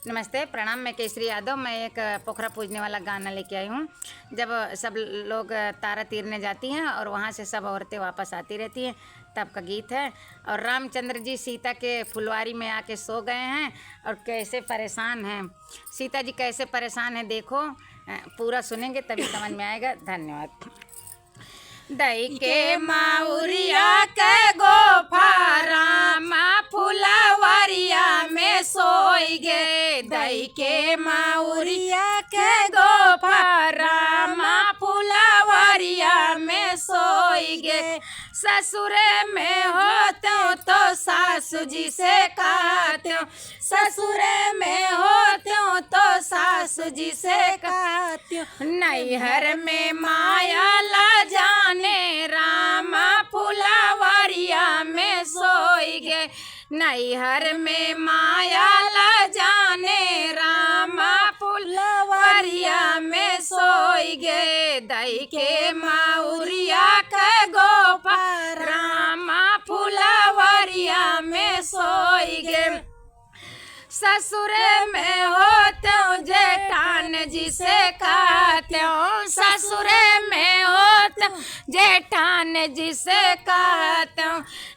नमस्ते, प्रणाम। मैं केसरी यादव। मैं एक पोखरा पूजने वाला गाना लेके आई हूँ। जब सब लोग तारा तीरने जाती हैं और वहाँ से सब औरतें वापस आती रहती हैं, तब का गीत है। और रामचंद्र जी सीता के फुलवारी में आके सो गए हैं और कैसे परेशान हैं। सीता जी कैसे परेशान हैं देखो, पूरा सुनेंगे तभी समझ में आएगा। धन्यवाद। दई के माउरिया के गोफा रामा फुलवरिया में सोई गे। दई के माउरिया के गोफा रामा फुलवरिया में सोई गे। ससुरे में होते तो सासू जी से कहते, ससुरे में होते तो सासू जी से कहते। नैहर में माया ला जाने रामा फुलवरिया में सोई गे। नैहर में माया ला जाने रामा फुलवरिया में सोई गे। दई के माउरिया के गोफा रामा फुलवरिया में सोई गे। ससुरे में होते जेठान जी से कहते, ससुरे में होते जेठान जी से कहते।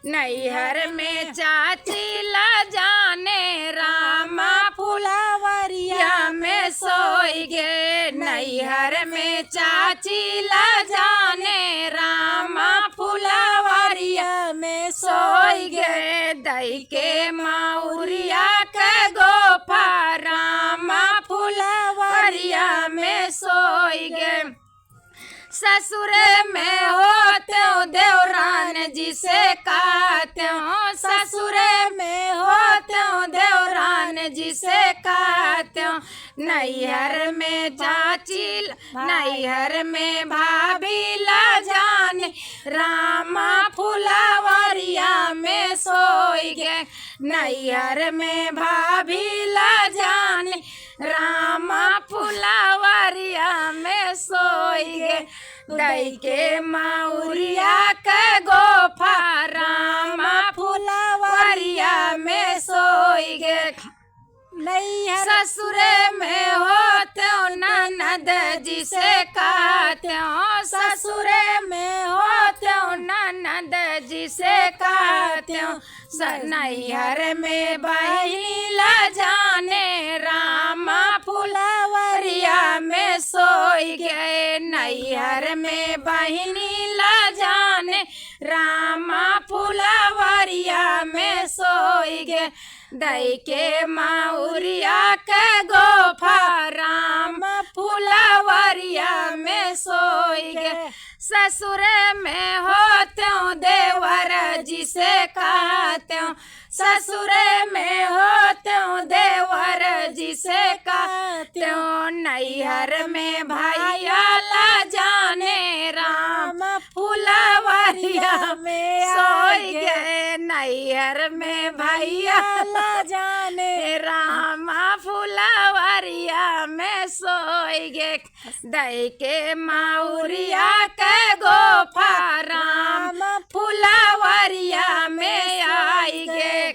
नैहर में चाची ला जाने रामा फुलवरिया में सोई गे। नैहर में चाची ला जाने रामा फुलवरिया में सोई गे। दई के माउरिया के गोफा रामा फुलवरिया में सोई गे। ससुरे में होते देवरान जी से कहते, ससुरे में होते देवरान जी से कहते। नैहर में चाची, नैहर में भाभी ला जाने रामा फुलवरिया में सोई गे। नैहर में भाभी ला जाने रामा फुलवरिया में सोई गे। दई के माउरिया के गोफा रामा फुलवरिया में सोई गे। ससुरे में होते ननद जी से कहते, ससुरे में होते ननद जी से कहते। नैहर में बहिनी ला जाने रामा फुलवरिया में सोई गे। नैहर में बहिनी ला जाने रामा फुलवरिया में सोई गे। दई के माउरिया के गोफा रामा फुलवरिया में सोई गे। ससुरे में होते देवर जी से कहते, ससुरे में होते देवर जी से कहते। नैहर में भैया ला जाने रामा फुलवरिया में सोई गे। नैहर में भैया ला जाने रामा फुलवरिया में सोई गे। दई के माउरिया के गोफा रामा फुलवरिया में आई गे।